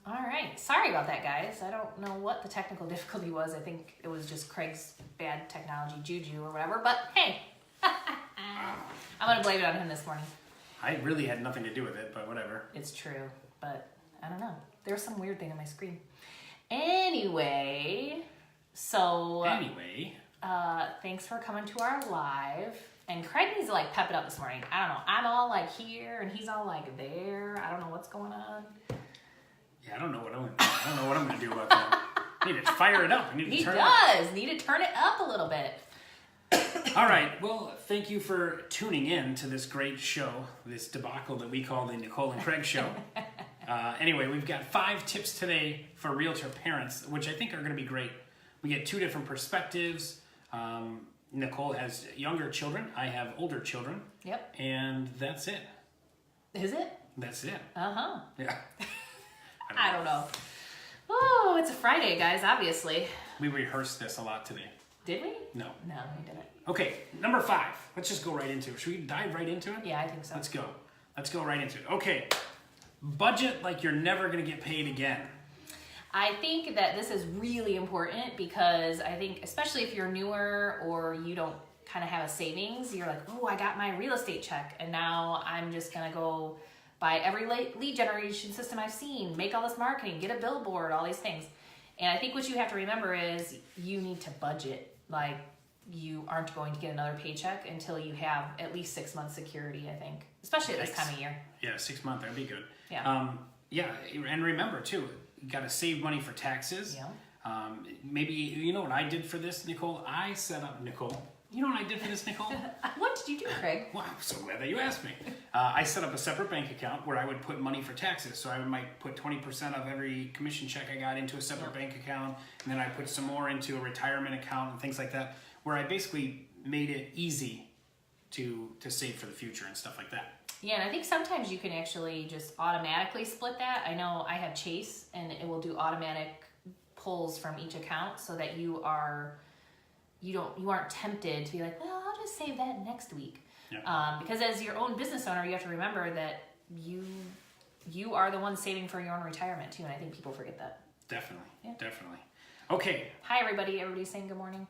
All right. Sorry about that, guys. I don't know what the technical difficulty was. I think it was just Craig's bad technology juju or whatever. But hey, I'm going to blame it on him this morning. I really had nothing to do with it, but whatever. It's true, but I don't know. There was some weird thing on my screen. Anyway, thanks for coming to our live. And Craig needs to like pep it up this morning. I don't know. I'm all like here and he's all like there. I don't know what's going on. Yeah, I don't know what I'm gonna do about that. I need to fire it up. I need to He turn does. Need to turn it up a little bit. All right. Well, thank you for tuning in to this great show, this debacle that we call the Nicole and Craig Show. Anyway, we've got 5 tips today for realtor parents, which I think are going to be great. We get 2 different perspectives. Nicole has younger children. I have older children. Yep. And that's it. Is it? That's it. Uh-huh. Yeah. I don't know. Oh, it's a Friday, guys, obviously. We rehearsed this a lot today. Did we? No. No, we didn't. Okay, number 5. Let's just go right into it. Should we dive right into it? Yeah, I think so. Let's go. Let's go right into it. Okay. Budget like you're never going to get paid again. I think that this is really important because I think, especially if you're newer or you don't kind of have a savings, you're like, oh, I got my real estate check and now I'm just going to go buy every lead generation system I've seen, make all this marketing, get a billboard, all these things. And I think what you have to remember is you need to budget. Like, you aren't going to get another paycheck until you have at least 6 months security, I think, especially at this time of year. Yeah, 6 months, that'd be good. Yeah. Yeah, and remember too, you got to save money for taxes. Yeah. Maybe, you know what I did for this, Nicole? I set up, Nicole. You know what I did for this, Nicole? What did you do, Craig? Well, I'm so glad that you asked me. I set up a separate bank account where I would put money for taxes. So I might put 20% of every commission check I got into a separate bank account, and then I put some more into a retirement account and things like that, where I basically made it easy to save for the future and stuff like that. Yeah, and I think sometimes you can actually just automatically split that. I know I have Chase, and it will do automatic pulls from each account so that you aren't tempted to be like, well, I'll just save that next week. Yeah. Because as your own business owner, you have to remember that you are the one saving for your own retirement too, and I think people forget that. Definitely, definitely. Okay. Hi, everybody. Everybody's saying good morning.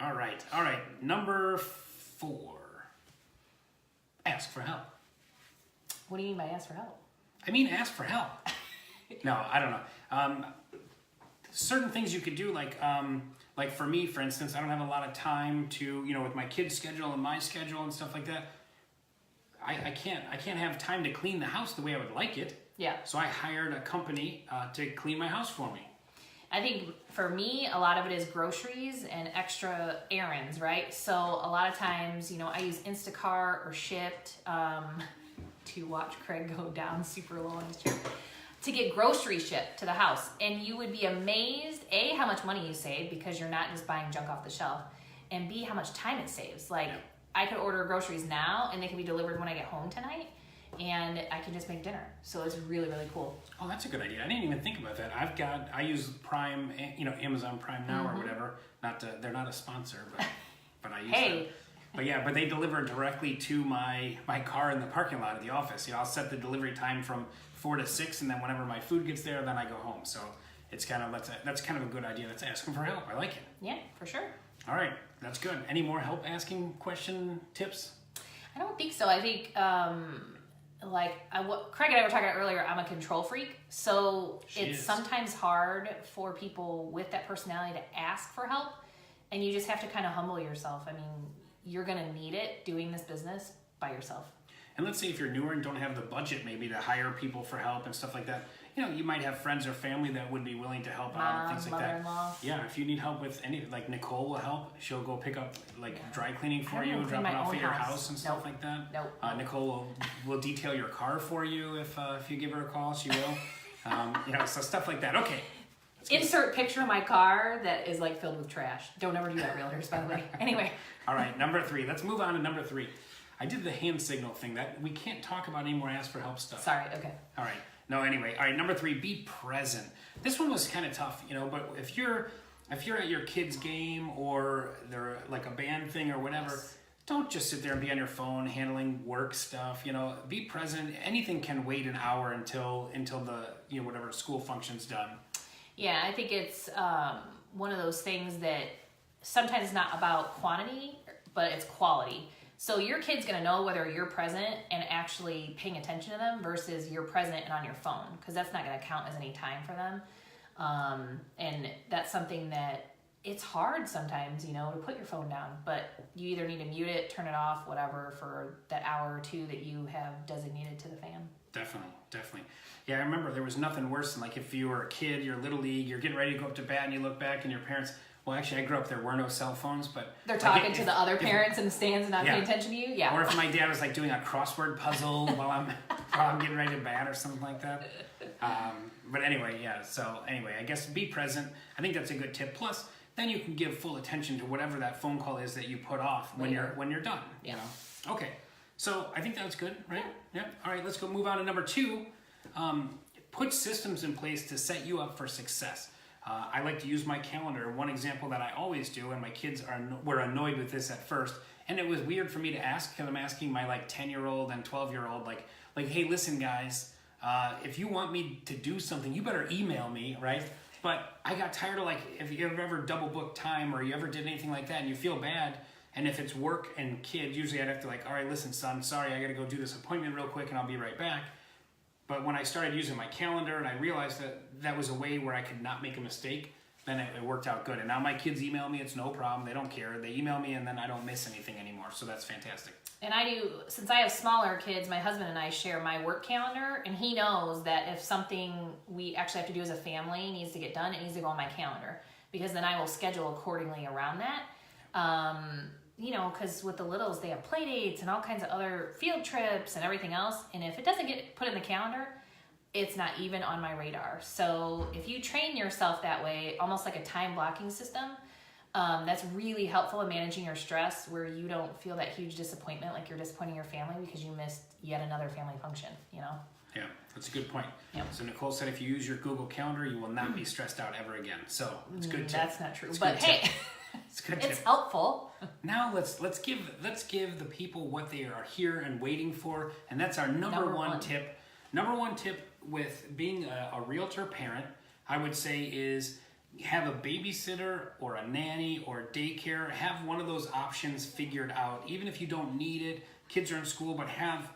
All right. Number 4. Ask for help. What do you mean by ask for help? I mean, ask for help. No, I don't know. Certain things you could do, like for me, for instance, I don't have a lot of time to, with my kids' schedule and my schedule and stuff like that. I can't have time to clean the house the way I would like it. Yeah. So I hired a company to clean my house for me. I think for me, a lot of it is groceries and extra errands, right? So a lot of times, I use Instacart or Shipt to watch Craig go down super low on his chair to get groceries shipped to the house. And you would be amazed, A, how much money you save because you're not just buying junk off the shelf, and B, how much time it saves. Like, I could order groceries now and they can be delivered when I get home tonight, and I can just make dinner. So it's really, really cool. Oh, that's a good idea. I didn't even think about that. I use Prime, Amazon Prime Now or whatever. They're not a sponsor, but I use them. But they deliver directly to my car in the parking lot of the office. I'll set the delivery time from 4 to 6, and then whenever my food gets there, then I go home. So it's that's kind of a good idea. Let's ask them for help. I like it. Yeah, for sure. All right, that's good. Any more help asking question tips? I don't think so. I think what Craig and I were talking about earlier, I'm a control freak. So it's sometimes hard for people with that personality to ask for help. And you just have to kind of humble yourself. I mean, you're going to need it doing this business by yourself. And let's say if you're newer and don't have the budget maybe to hire people for help and stuff like that, you might have friends or family that would be willing to help out and things like that. Mother-in-law. Yeah, if you need help with like Nicole will help. She'll go pick up dry cleaning for you, drop it off at your house and stuff like that. Nope. Nicole will detail your car for you if you give her a call. She will. So stuff like that. Okay. Insert picture of my car that is filled with trash. Don't ever do that, realtors, by the way. Anyway. All right, number 3. Let's move on to number 3. I did the hand signal thing that we can't talk about anymore. Ask for help stuff. Sorry. Okay. All right. No. Anyway. All right. Number 3. Be present. This one was kind of tough, But if you're at your kid's game or they're like a band thing or whatever, don't just sit there and be on your phone handling work stuff. You know, be present. Anything can wait an hour until the, you know, whatever school function's done. Yeah, I think it's one of those things that sometimes it's not about quantity, but it's quality. So your kid's gonna know whether you're present and actually paying attention to them versus you're present and on your phone, because that's not gonna count as any time for them. And that's something that it's hard sometimes, you know, to put your phone down, but you either need to mute it, turn it off, whatever, for that hour or two that you have designated to the fam. Definitely. Yeah, I remember there was nothing worse than like if you were a kid, you're little league, you're getting ready to go up to bat and you look back and your parents, well, actually I grew up, there were no cell phones, but they're talking to the other parents in the stands and not paying attention to you. Yeah. Or if my dad was like doing a crossword puzzle while I'm getting ready to bat or something like that. But anyway, yeah. So anyway, I guess be present. I think that's a good tip. Plus, then you can give full attention to whatever that phone call is that you put off when you're done. Yeah. You know? Okay. So I think that's good, right? Yeah. All right. Let's go move on to number 2. Put systems in place to set you up for success. I like to use my calendar. One example that I always do, and my kids were annoyed with this at first, and it was weird for me to ask because I'm asking my like 10-year-old and 12-year-old like, hey, listen, guys, if you want me to do something, you better email me, right? But I got tired of like, if you ever double booked time or you ever did anything like that and you feel bad, and if it's work and kids, usually I'd have to like, all right, listen, son, sorry, I got to go do this appointment real quick and I'll be right back. But when I started using my calendar and I realized that that was a way where I could not make a mistake, then it worked out good. And now my kids email me, it's no problem. They don't care. They email me and then I don't miss anything anymore. So that's fantastic. And I do, since I have smaller kids, my husband and I share my work calendar, and he knows that if something we actually have to do as a family needs to get done, it needs to go on my calendar, because then I will schedule accordingly around that. You know, because with the littles, they have play dates and all kinds of other field trips and everything else. And if it doesn't get put in the calendar, it's not even on my radar. So if you train yourself that way, almost like a time blocking system, that's really helpful in managing your stress, where you don't feel that huge disappointment like you're disappointing your family because you missed yet another family function, you know? Yeah, that's a good point. Yep. So Nicole said if you use your Google Calendar, you will not be stressed out ever again. So it's a good tip. That's not true, It's but hey, it's a good tip. it's helpful. Now let's give the people what they are here and waiting for, and that's our number one tip. Number one tip with being a realtor parent, I would say, is have a babysitter or a nanny or daycare. Have one of those options figured out, even if you don't need it. Kids are in school, but have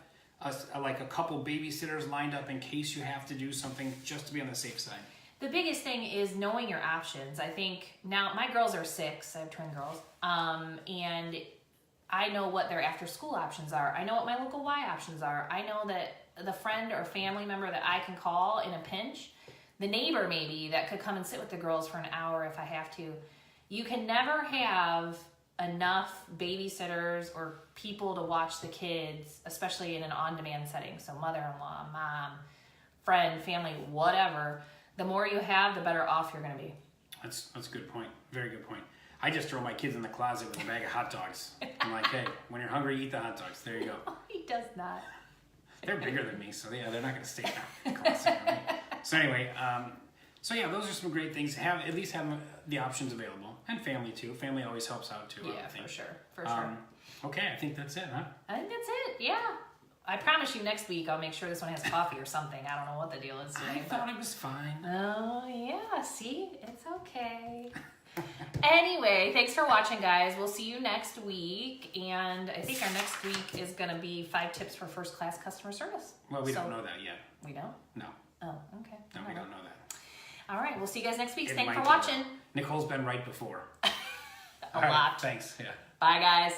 like a couple babysitters lined up in case you have to do something, just to be on the safe side. The biggest thing is knowing your options. I think now my girls are 6. I have twin girls. And I know what their after school options are. I know what my local Y options are. I know that the friend or family member that I can call in a pinch, the neighbor maybe that could come and sit with the girls for an hour if I have to. You can never have enough babysitters or people to watch the kids, especially in an on-demand setting. So mother-in-law, mom, friend, family, whatever. The more you have, the better off you're going to be. That's a good point. Very good point. I just throw my kids in the closet with a bag of hot dogs. I'm like, hey, when you're hungry, eat the hot dogs. There you go. He does not. They're bigger than me, so they're not going to stay in the closet with me. So anyway, those are some great things. At least have the options available, and family too. Family always helps out too. Yeah, I think. for sure. Okay, I think that's it, huh? I think that's it. Yeah. I promise you next week I'll make sure this one has coffee or something. I don't know what the deal is today. I thought it was fine. Oh, yeah. See? It's okay. Anyway, thanks for watching, guys. We'll see you next week. And I think our next week is going to be 5 tips for first-class customer service. Well, we don't know that yet. We don't? No. Oh, okay. No, we don't know that. All right. We'll see you guys next week. It Thanks might for watching. Nicole's been right before. A lot. Thanks. Yeah. Bye, guys.